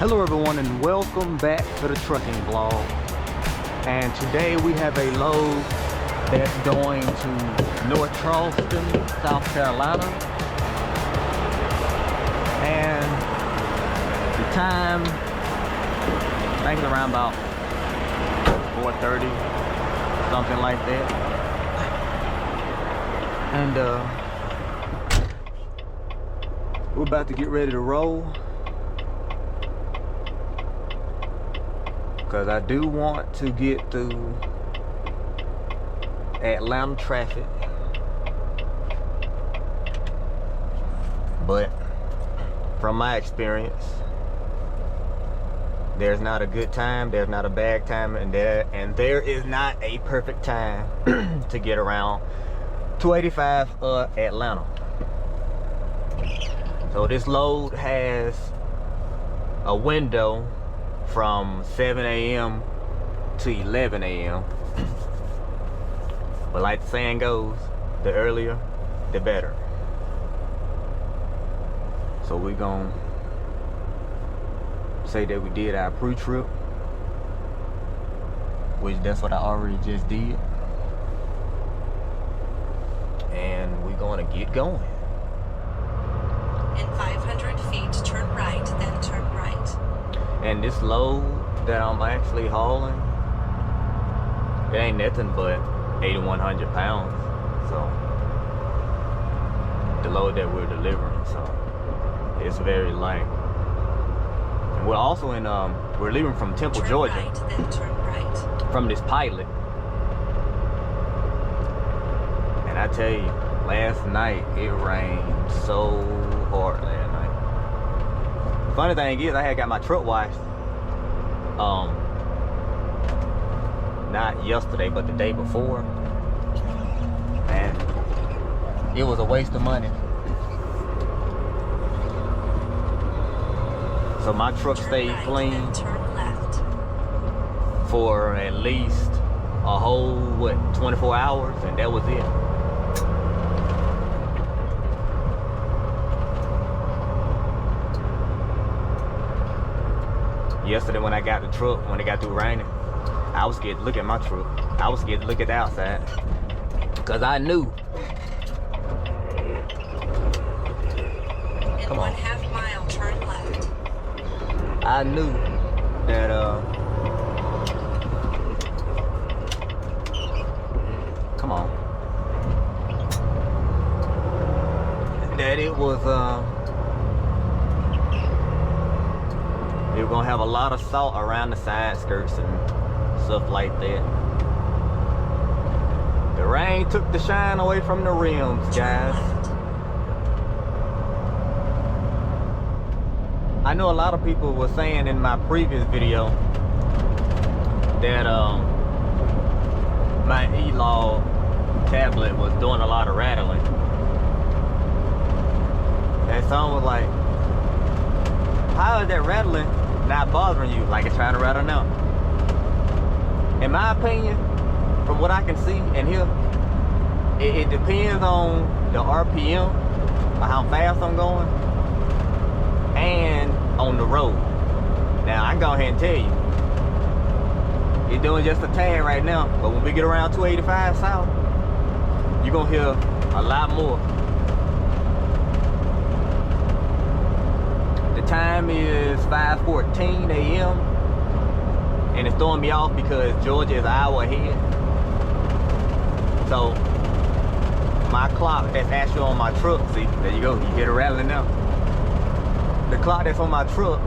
Hello everyone and welcome back to the trucking vlog. And today we have a load that's going to North Charleston, South Carolina. And the time, I think it's around about 4:30, something like that. And we're about to get ready to roll, because I do want to get through Atlanta traffic, but from my experience, there's not a good time, there's not a bad time, and there is not a perfect time to get around 285 Atlanta. So this load has a window from 7 a.m. to 11 a.m. But like the saying goes, the earlier, the better. So we're gonna say that we did our pre-trip, which that's what I already just did. And we're gonna get going. In 500 feet, turn right, then turn right. And this load that I'm actually hauling, it ain't nothing but 8,100 pounds. So the load that we're delivering, so it's very light. And we're also in we're leaving from Temple, turn Georgia. Right, then turn right. From this pilot. And I tell you, last night it rained so hard last night. Funny thing is, I had got my truck washed not yesterday but the day before, and it was a waste of money. So my truck stayed right, clean turn left. for at least a whole 24 hours, and that was it. Yesterday when I got the truck, when it got through raining, I was scared to look at my truck. I was scared to look at the outside, because I knew. In Come on. 1/2 mile, turn left. I knew that come on, that it was they were gonna have a lot of salt around the side skirts and stuff like that. The rain took the shine away from the rims, guys. I know a lot of people were saying in my previous video that my E-Log tablet was doing a lot of rattling. And someone was like, how is that rattling not bothering you like it's trying to rattle now? In my opinion, from what I can see and hear, it depends on the RPM, or how fast I'm going, and on the road. Now I can go ahead and tell you, it's doing just a tad right now, but when we get around 285 south, you're gonna hear a lot more. The time is 5:14 a.m. and it's throwing me off because Georgia is an hour ahead. So my clock that's actually on my truck, see, there you go, you get it rattling now. The clock that's on my truck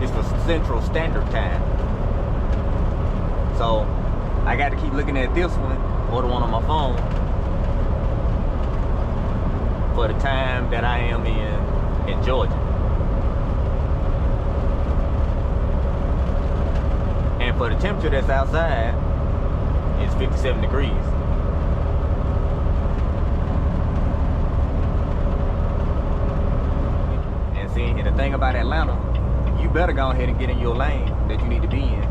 is for Central Standard Time. So I got to keep looking at this one or the one on my phone for the time that I am in Georgia. And for the temperature that's outside, it's 57 degrees. And see, and the thing about Atlanta, you better go ahead and get in your lane that you need to be in.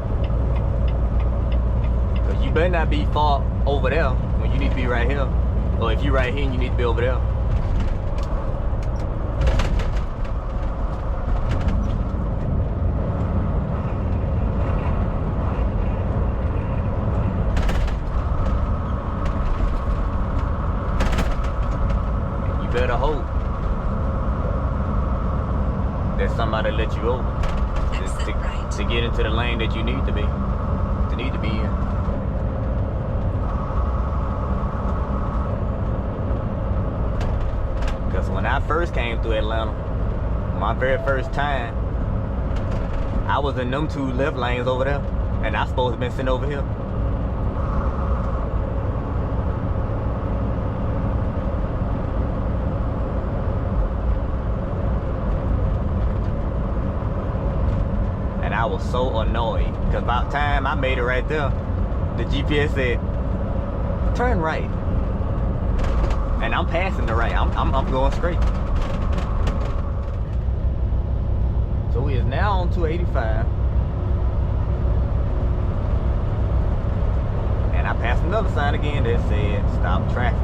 Because you better not be far over there when you need to be right here. Or if you're right here and you need to be over there. that somebody let you over Exit right. to get into the lane that you need to be in. Because when I first came through Atlanta, my very first time, I was in them 2 left lanes over there, and I supposed to been sitting over here. I was so annoyed because about time I made it right there, the GPS said turn right, and I'm passing the right. I'm going straight. So we is now on 285, and I passed another sign again that said stop traffic.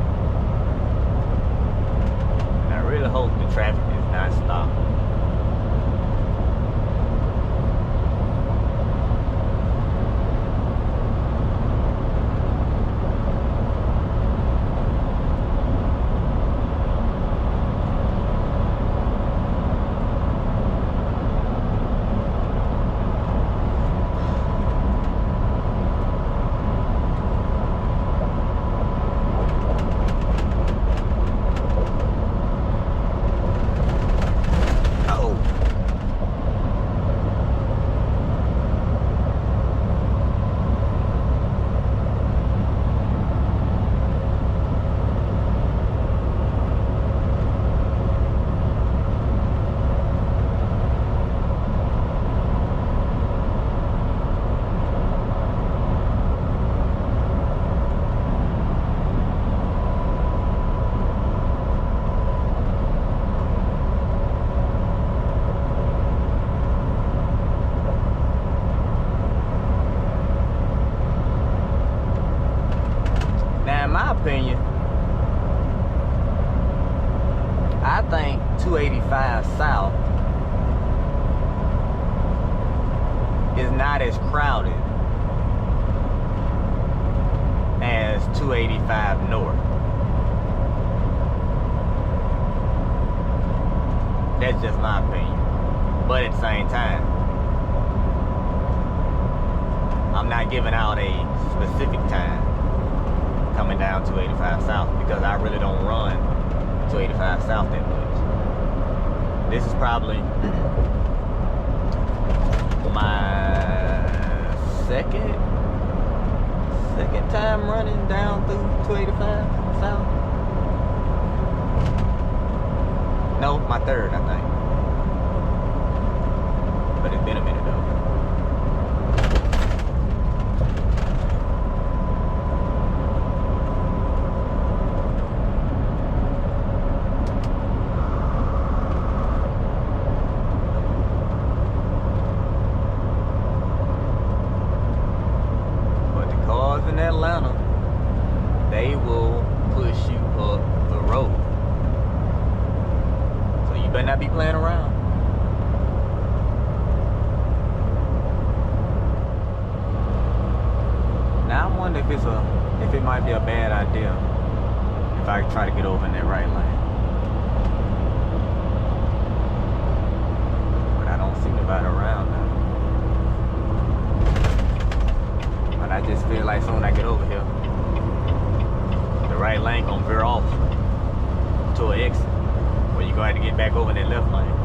And I really hope the traffic is not stopped. Opinion, I think 285 South is not as crowded as 285 North. That's just my opinion. But at the same time, I'm not giving out a specific time coming down 285 South because I really don't run 285 South that much. This is probably my second time running down through 285 South. No, my third, I think. But it's been a minute though. In Atlanta, they will push you up the road. So you better not be playing around. Now I wonder if it might be a bad idea if I try to get over in that right lane. But I don't see nobody around now. I just feel like soon I get over here, the right lane gonna veer off to an exit where you gonna have to get back over in that left lane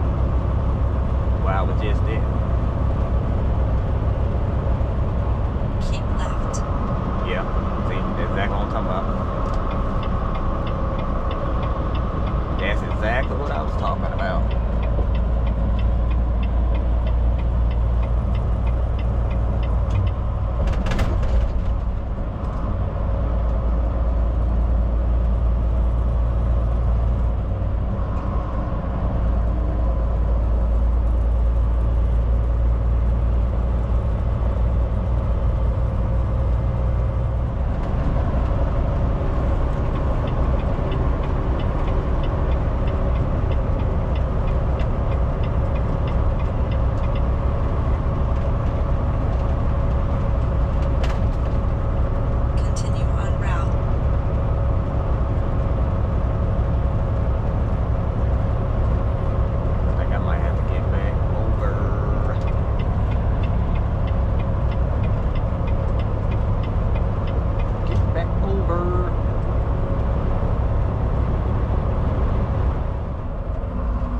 where I was just there. Keep left. Yeah, see, that's exactly what I'm talking about. That's exactly what I was talking about.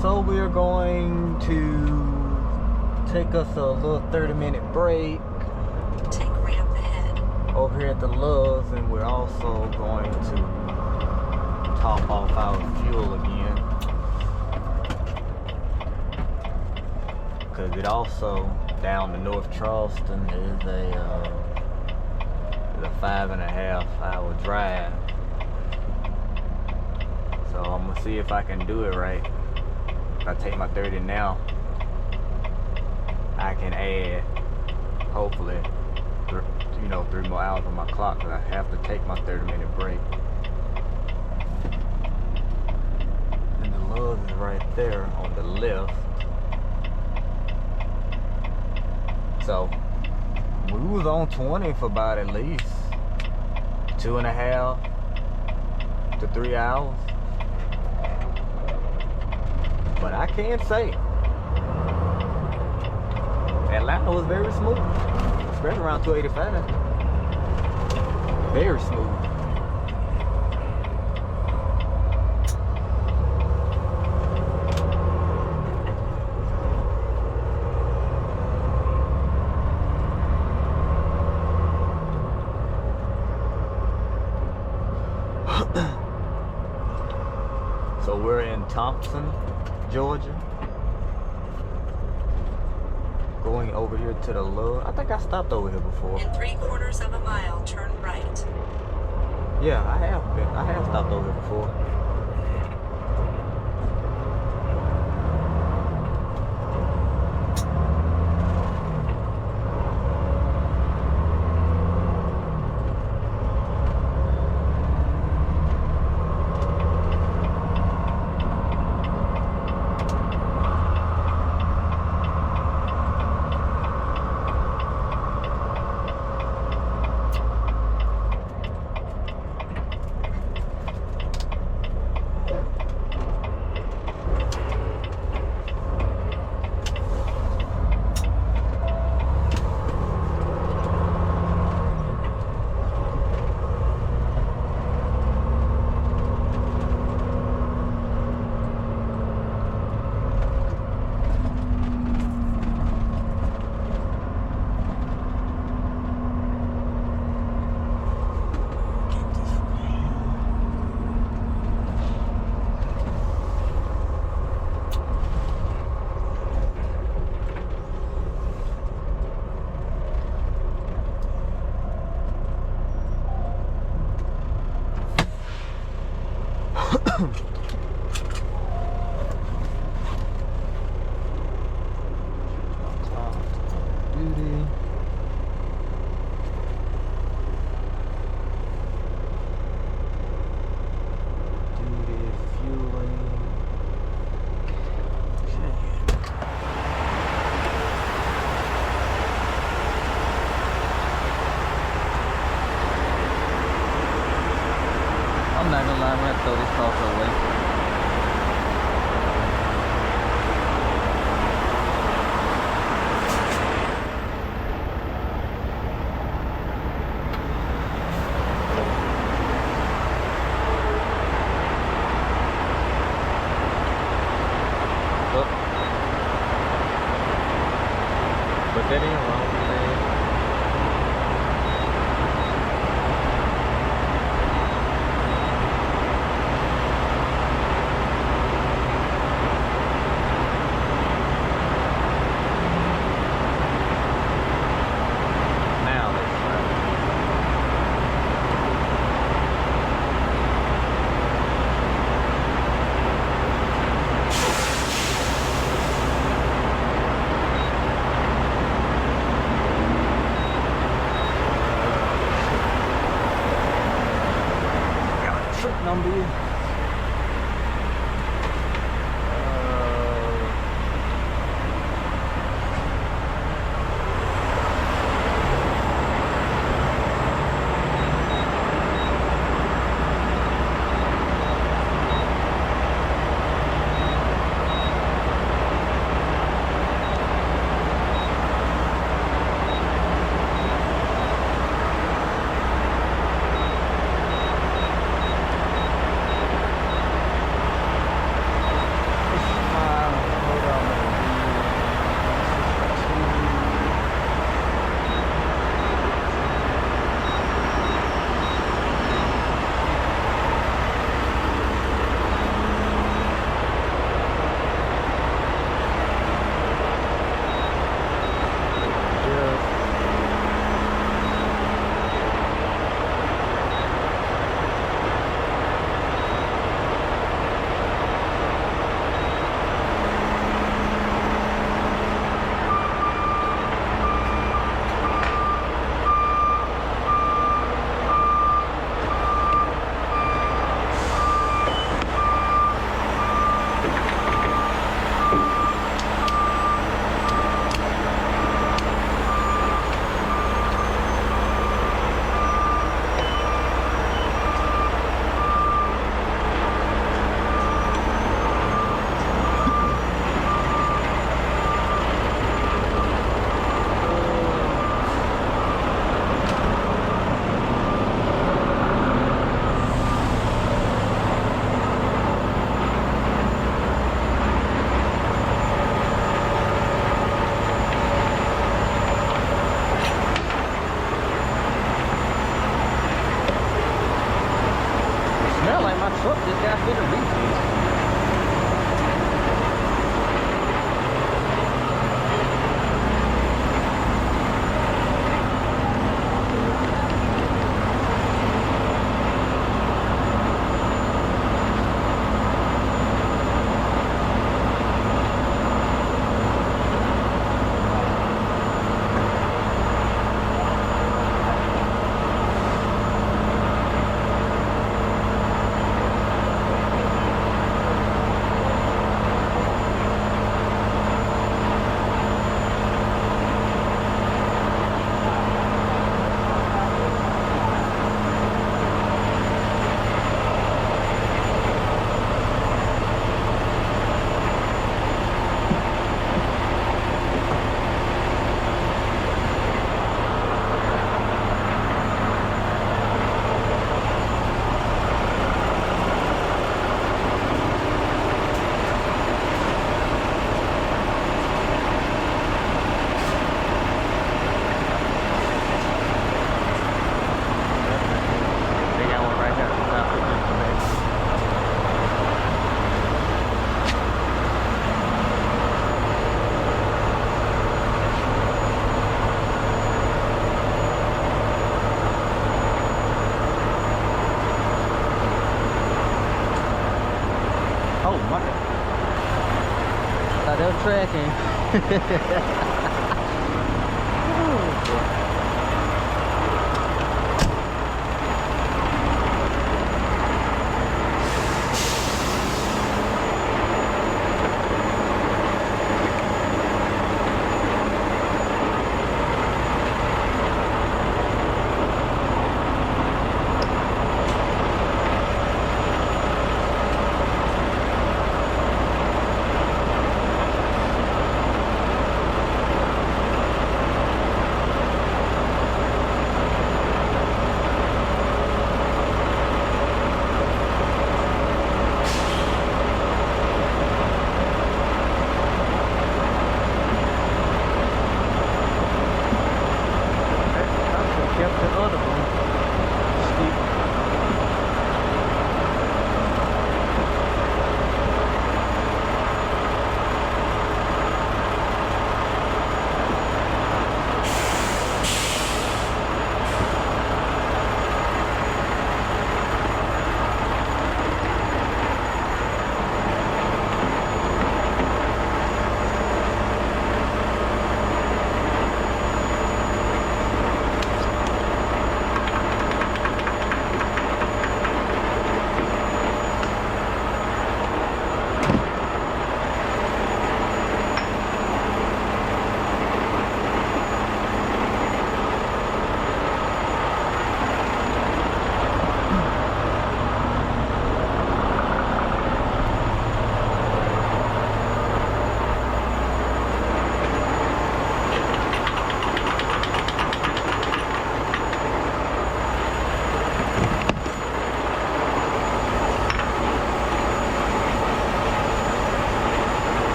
So we're going to take us a little 30-minute break Take ramp ahead. over here at the Loves, and we're also going to top off our fuel again, because it also down to North Charleston is a 5.5-hour drive. So I'm gonna see if I can do it right. If I take my 30 now, I can add, hopefully, 3 more hours on my clock, because I have to take my 30-minute break. And the Loves is right there on the left. So we was on 20 for about at least 2.5 to 3 hours. But I can say Atlanta was very smooth, especially around 285. Very smooth. So we're in Thompson, Georgia. Going over here to the Love. I think I stopped over here before. In 3/4 of a mile, turn right. Yeah, I have stopped over here before. Beauty. Duty fueling. I'm not gonna lie, I'm gonna throw this car away. But that ain't wrong, man. Now let's try it. Trip number. Still tracking.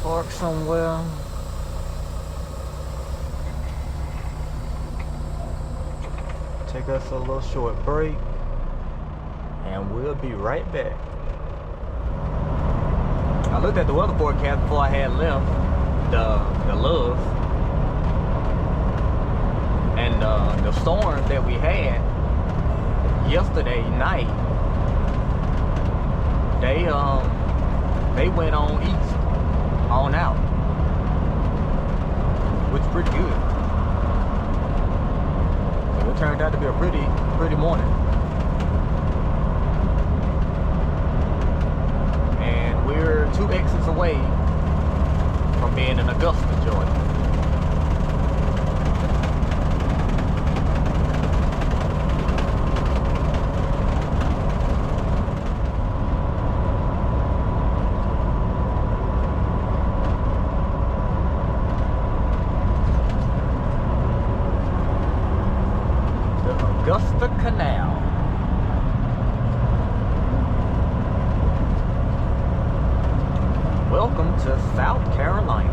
Park somewhere. Take us a little short break, and we'll be right back. I looked at the weather forecast before I had left the love, and the storm that we had yesterday night. They went on east, on out, which is pretty good. So it turned out to be a pretty morning. And we're 2 exits away from being in Augusta, Georgia. Augusta Canal. Welcome to South Carolina.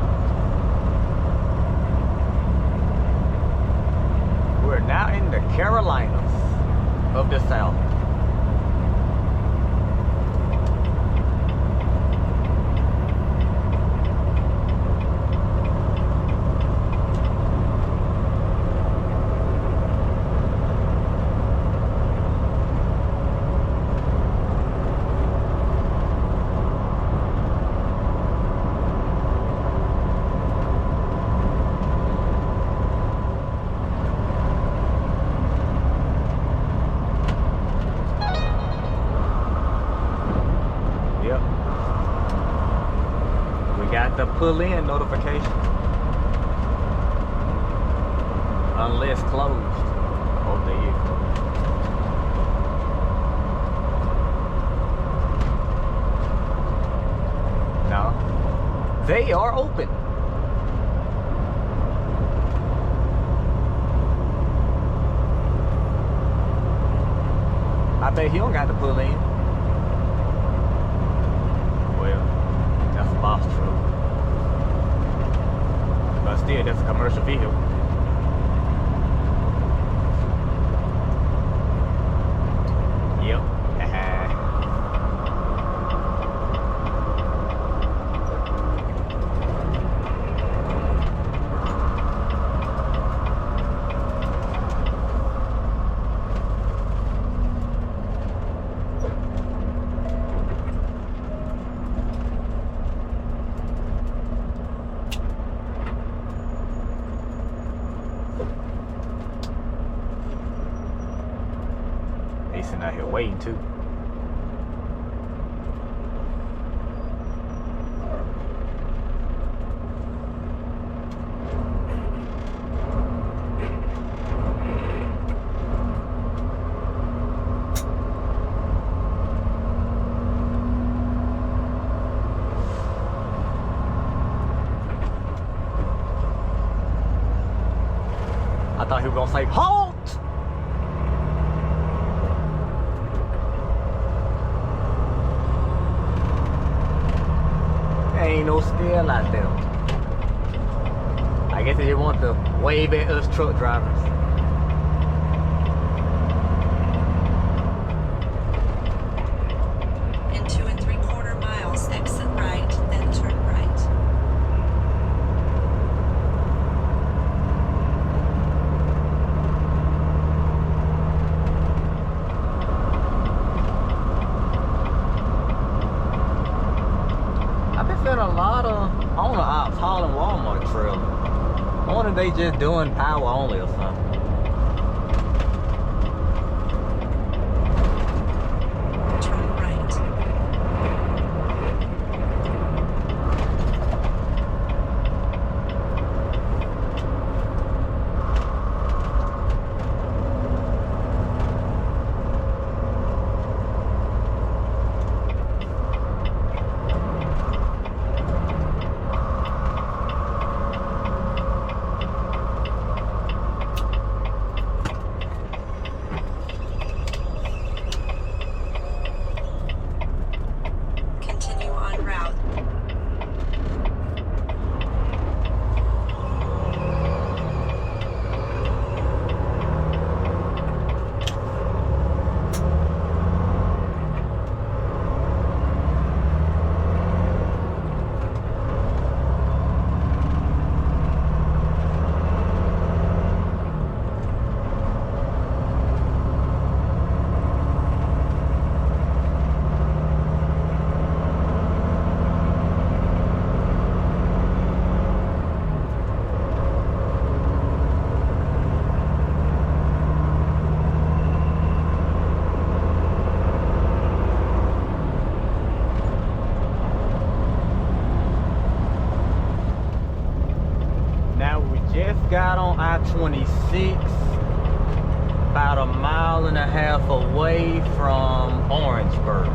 We're now in the Carolinas of the South. got the pull in notification. Unless closed. Oh, there you go. No. They are open. I bet he don't got to pull in. Well, that's a box truck. But still, that's a commercial vehicle. Yep. They sitting out here waiting too. I thought he was gonna say halt. Ain't no still out there. I guess they just want to wave at us truck drivers. In 2 3/4 miles, exit right, then turn right. A lot of owner ops hauling Walmart trailers. I wonder if they just doing power only or something. Turn right. Continue on route. Now we just got on I-26, about a mile and a half away from Orangeburg.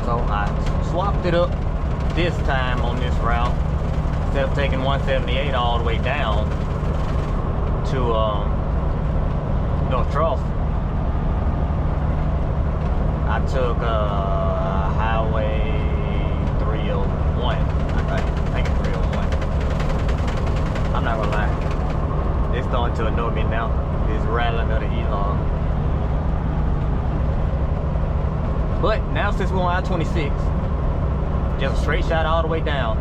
So I swapped it up this time on this route. Instead of taking 178 all the way down to North Charleston, I took Highway 301. I think it's 301. I'm not gonna lie. It's starting to annoy me now. It's rattling of the E-log. But now since we're on I-26, just a straight shot all the way down.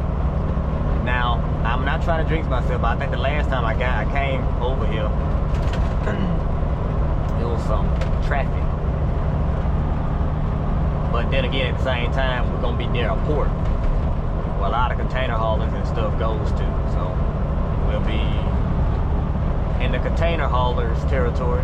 Now, I'm not trying to jinx myself, but I think the last time I came over here, it was some traffic. But then again, at the same time, we're gonna be near a port where a lot of container haulers and stuff goes to. So we'll be in the container haulers territory.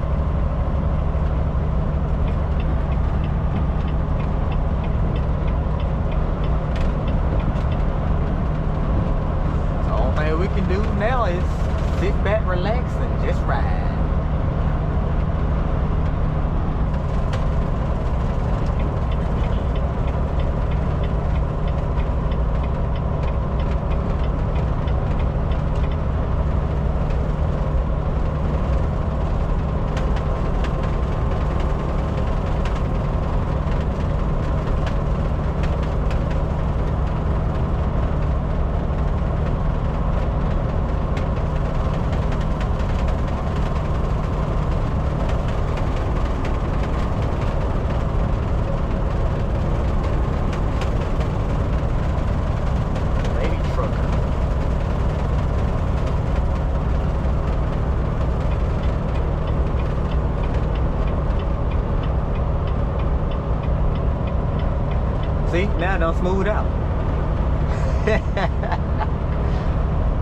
See, now it don't smooth out.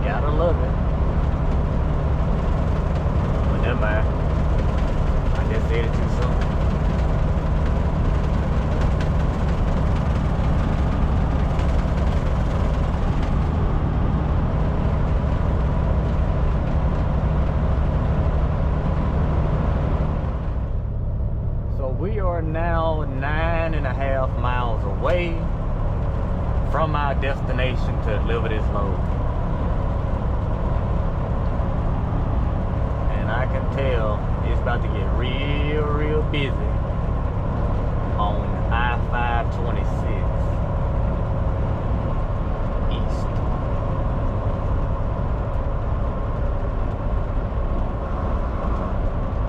Gotta love it. But never mind. I just said it too soon. We are now 9.5 miles away from our destination to deliver this load. And I can tell it's about to get real busy on I-526 East.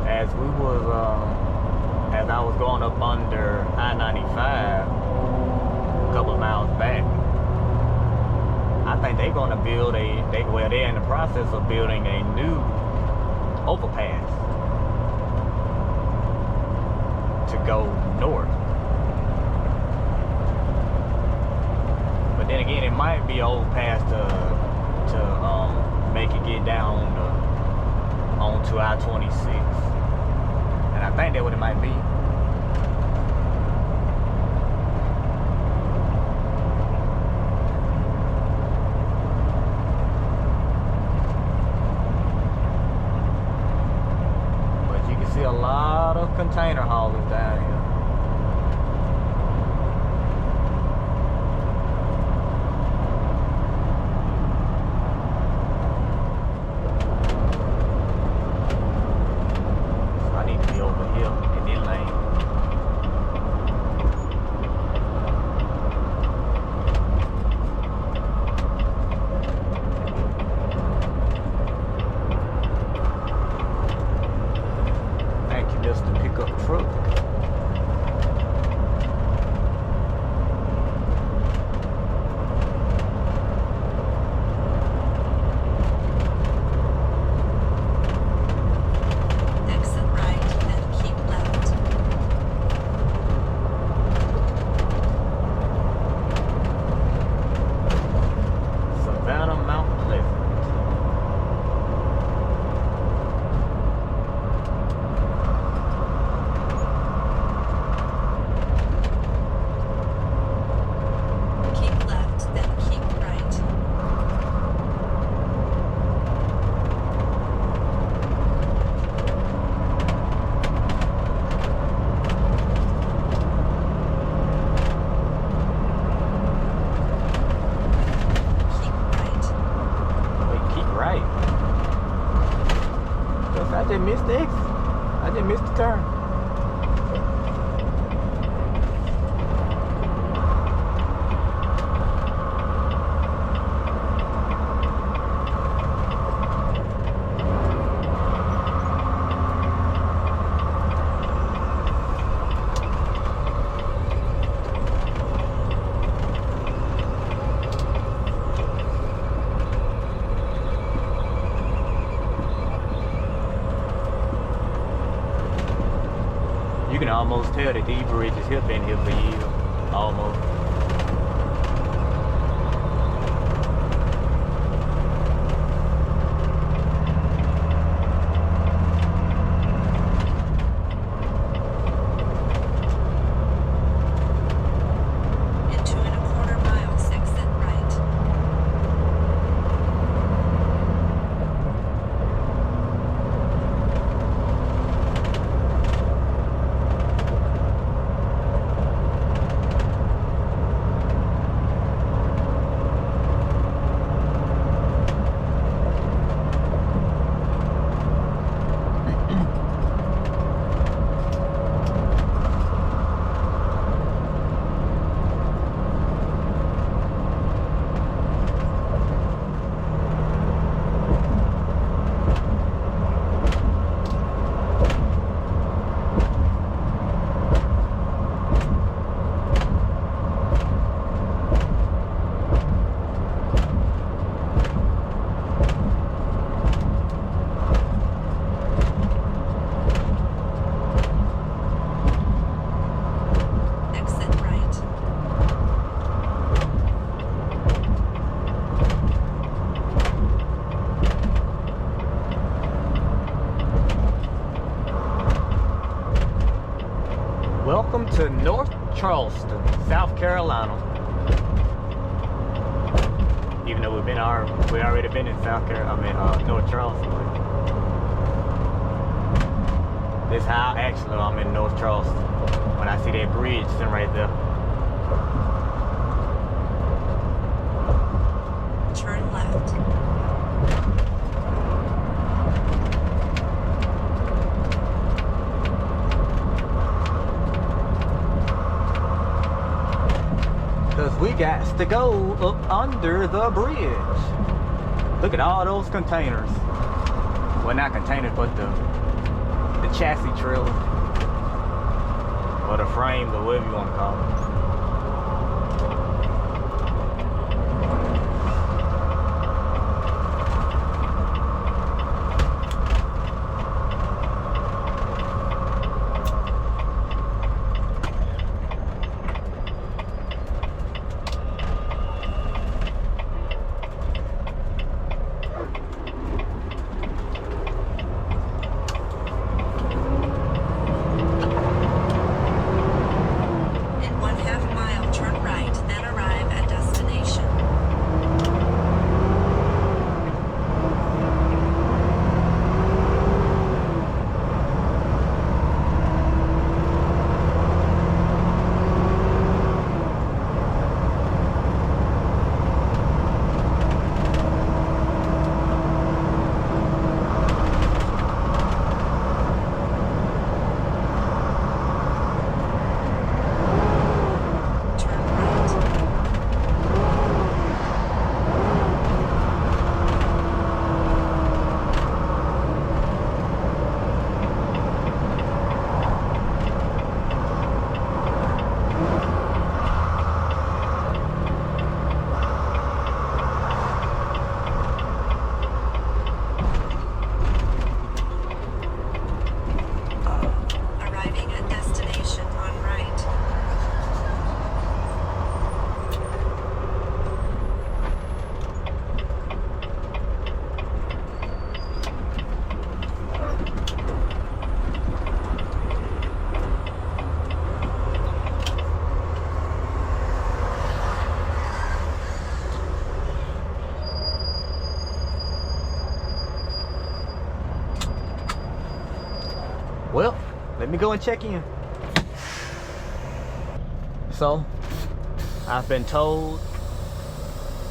As we was as I was going up under I-95 a couple of miles back, I think they're going to build they're in the process of building a new overpass to go north. But then again, it might be an overpass to make it get down onto I-26. And I think that's what it might be. But you can see a lot of container haulers down here. I just missed the exit. I just missed the turn. You can almost tell that these bridges have been here for years. Almost. In 2.25 miles, exit right. Welcome to North Charleston, South Carolina. Even though we already been in North Charleston. This how actually I'm in North Charleston when I see that bridge sitting right there. Turn left. Cause we got to go up under the bridge. Look at all those containers. Well, not containers, but the chassis trailer. Or the frame, or whatever you want to call it. Well, let me go and check in. So, I've been told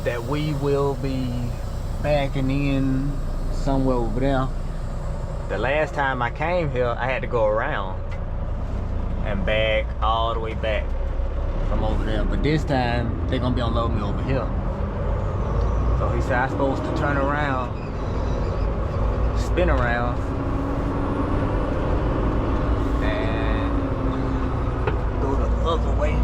that we will be backing in somewhere over there. The last time I came here, I had to go around and back all the way back from over there. But this time, they're gonna be unloading me over here. So he said I'm supposed to turn around, spin around, other way.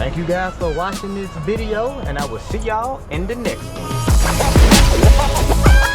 Thank you guys for watching this video, and I will see y'all in the next one.